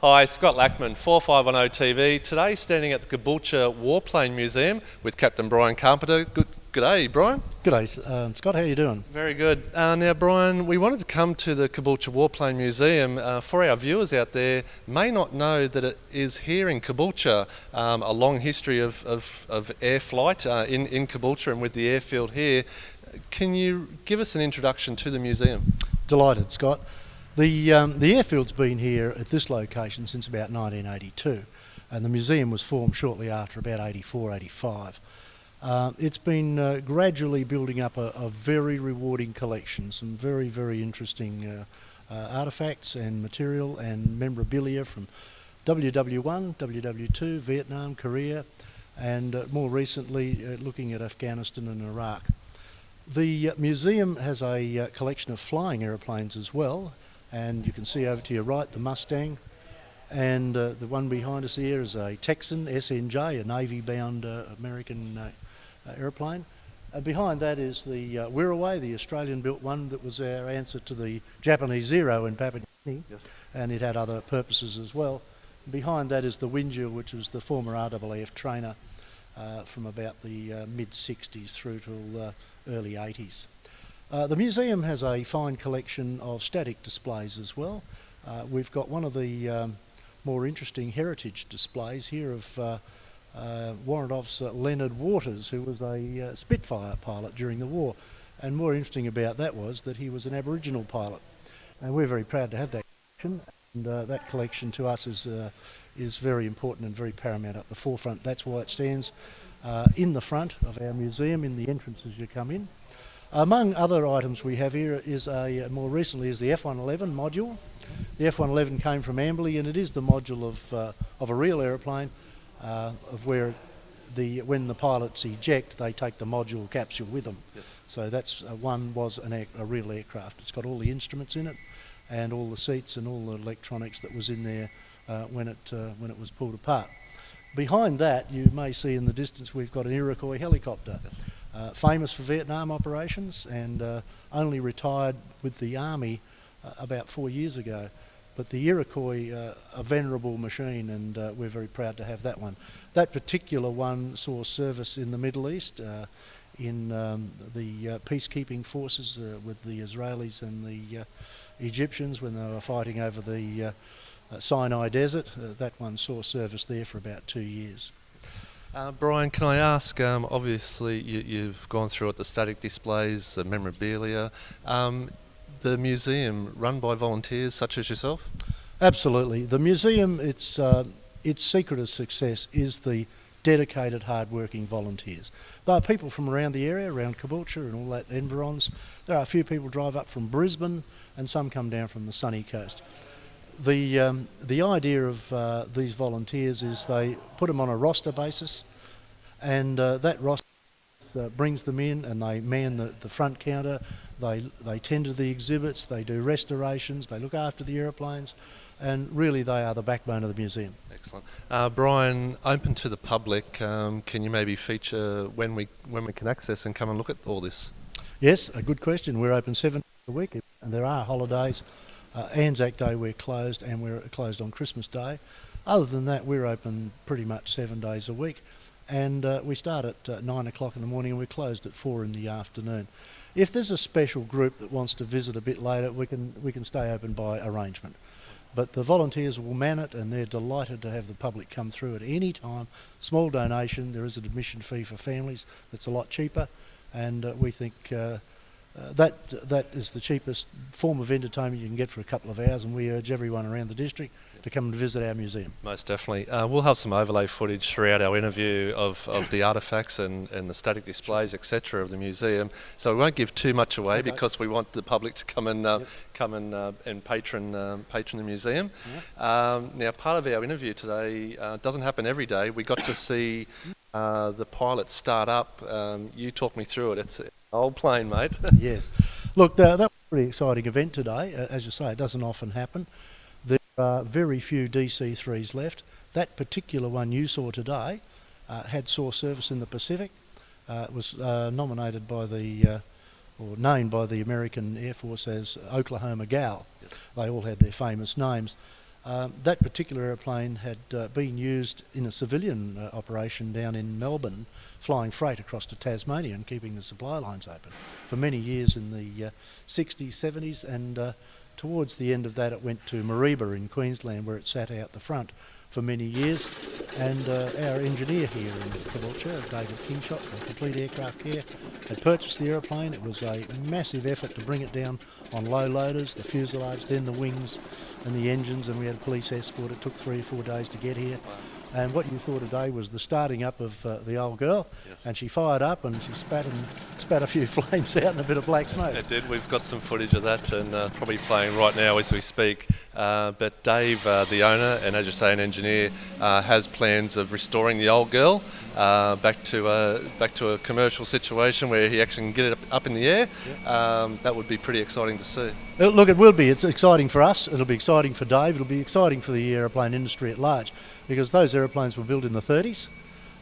Hi, Scott Lackman, 4510 TV. Today, standing at the Caboolture Warplane Museum with Captain Brian Carpenter. G'day, Brian. G'day, Scott. How you doing? Very good. Now, Brian, we wanted to come to the Caboolture Warplane Museum. For our viewers out there, may not know that it is here in Caboolture. A long history of air flight in Caboolture and with the airfield here. Can you give us an introduction to the museum? Delighted, Scott. The airfield's been here at this location since about 1982, and the museum was formed shortly after, about 84, 85. It's been gradually building up a very rewarding collection, some very, very interesting artefacts and material and memorabilia from WW1, WW2, Vietnam, Korea, and more recently looking at Afghanistan and Iraq. The museum has a collection of flying aeroplanes as well, and you can see over to your right the Mustang, and the one behind us here is a Texan SNJ, a Navy-bound American aeroplane. Behind that is the Iroquois, the Australian-built one that was our answer to the Japanese Zero in Papua New Guinea, yes. And it had other purposes as well. Behind that is the Windsor, which was the former RAAF trainer from about the mid-60s through till early 80s. The museum has a fine collection of static displays as well. We've got one of the more interesting heritage displays here of Warrant Officer Leonard Waters, who was a Spitfire pilot during the war. And more interesting about that was that he was an Aboriginal pilot. And we're very proud to have that collection. And that collection to us is very important and very paramount at the forefront. That's why it stands in the front of our museum, in the entrance as you come in. Among other items we have here is more recently is the F-111 module. The F-111 came from Amberley, and it is the module of a real aeroplane, of where when the pilots eject, they take the module capsule with them. Yes. So that's was a real aircraft. It's got all the instruments in it, and all the seats and all the electronics that was in there when it was pulled apart. Behind that, you may see in the distance we've got an Iroquois Helicopter. Yes. Famous for Vietnam operations, and only retired with the Army about 4 years ago. But the Iroquois, a venerable machine, and we're very proud to have that one. That particular one saw service in the Middle East, in the peacekeeping forces with the Israelis and the Egyptians when they were fighting over the Sinai Desert. That one saw service there for about 2 years. Brian, can I ask, obviously you've gone through it, the static displays, the memorabilia, the museum run by volunteers such as yourself? Absolutely. The museum, its secret of success is the dedicated, hard-working volunteers. There are people from around the area, around Caboolture and all that environs. There are a few people drive up from Brisbane, and some come down from the sunny coast. The idea of these volunteers is they put them on a roster basis, and that roster brings them in, and they man the front counter, they tend to the exhibits, they do restorations, they look after the aeroplanes, and really they are the backbone of the museum. Excellent. Brian, open to the public, can you maybe feature when we can access and come and look at all this? Yes, a good question. We're open 7 days a week, and there are holidays. Anzac Day we're closed, and we're closed on Christmas Day. Other than that, we're open pretty much 7 days a week, and we start at 9 o'clock in the morning and we're closed at 4 in the afternoon. If there's a special group that wants to visit a bit later, we can stay open by arrangement. But the volunteers will man it, and they're delighted to have the public come through at any time. Small donation. There is an admission fee for families that's a lot cheaper, and we think that is the cheapest form of entertainment you can get for a couple of hours, and we urge everyone around the district to come and visit our museum. Most definitely. We'll have some overlay footage throughout our interview of the artefacts and the static displays, etc. of the museum. So we won't give too much away, because we want the public to come and patron the museum. Now, part of our interview today doesn't happen every day. We got to see the pilot start up. You talk me through it. It's an old plane, mate. Yes. Look, that was a pretty exciting event today. As you say, it doesn't often happen. There are very few DC-3s left. That particular one you saw today saw service in the Pacific. It was nominated by or named by the American Air Force as Oklahoma Gal. Yes. They all had their famous names. That particular aeroplane had been used in a civilian operation down in Melbourne, flying freight across to Tasmania and keeping the supply lines open for many years in the 60s, 70s, and towards the end of that it went to Mareeba in Queensland, where it sat out the front for many years. And our engineer here in Caboolture, David Kingshot from Complete Aircraft Care, had purchased the aeroplane. It was a massive effort to bring it down on low loaders, the fuselage, then the wings and the engines, and we had a police escort. It took 3 or 4 days to get here. Wow. And what you saw today was the starting up of the old girl. Yes. And she fired up and she spat a few flames out and a bit of black smoke. It did. We've got some footage of that and probably playing right now as we speak. But Dave, the owner, and as you say, an engineer, has plans of restoring the old girl back to a commercial situation where he actually can get it up in the air. Yep. That would be pretty exciting to see. Look, it will be. It's exciting for us. It'll be exciting for Dave. It'll be exciting for the aeroplane industry at large, because those aeroplanes were built in the 30s,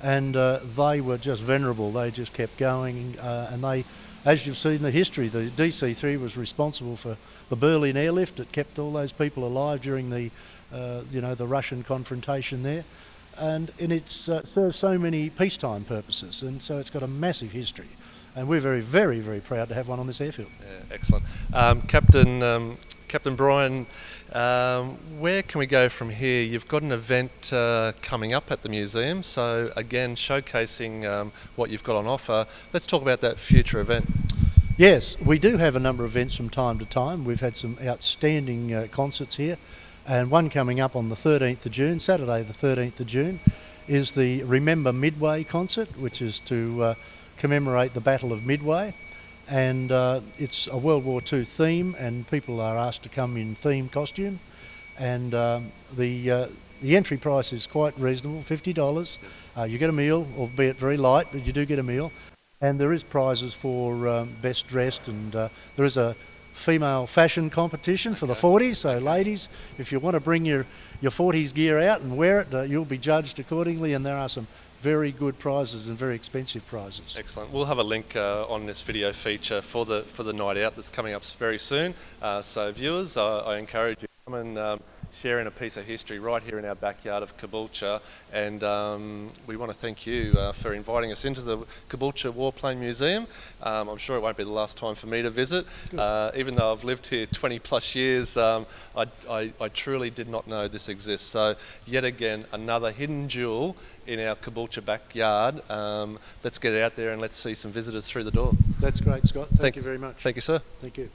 and they were just venerable. They just kept going, and they, as you've seen the history, the DC-3 was responsible for the Berlin airlift. It kept all those people alive during the, the Russian confrontation there, and it's served so many peacetime purposes, and so it's got a massive history. And we're very, very, very proud to have one on this airfield. Yeah, excellent. Captain Brian, where can we go from here? You've got an event coming up at the museum, so again, showcasing what you've got on offer. Let's talk about that future event. Yes, we do have a number of events from time to time. We've had some outstanding concerts here, and one coming up on the 13th of June, Saturday the 13th of June, is the Remember Midway concert, which is to commemorate the Battle of Midway, and it's a World War II theme, and people are asked to come in theme costume, and the entry price is quite reasonable, $50. You get a meal, albeit very light, but you do get a meal, and there is prizes for best dressed, and there is a female fashion competition for the 40s, so ladies, if you want to bring your 40s gear out and wear it, you'll be judged accordingly, and there are some very good prizes and very expensive prizes. Excellent. We'll have a link on this video feature for the night out that's coming up very soon. So viewers, I encourage you to come and sharing a piece of history right here in our backyard of Caboolture, and we want to thank you for inviting us into the Caboolture Warplane Museum. I'm sure it won't be the last time for me to visit. Even though I've lived here 20 plus years, I truly did not know this exists. So yet again, another hidden jewel in our Caboolture backyard. Let's get out there and let's see some visitors through the door. That's great, Scott. Thank you very much. Thank you, sir. Thank you.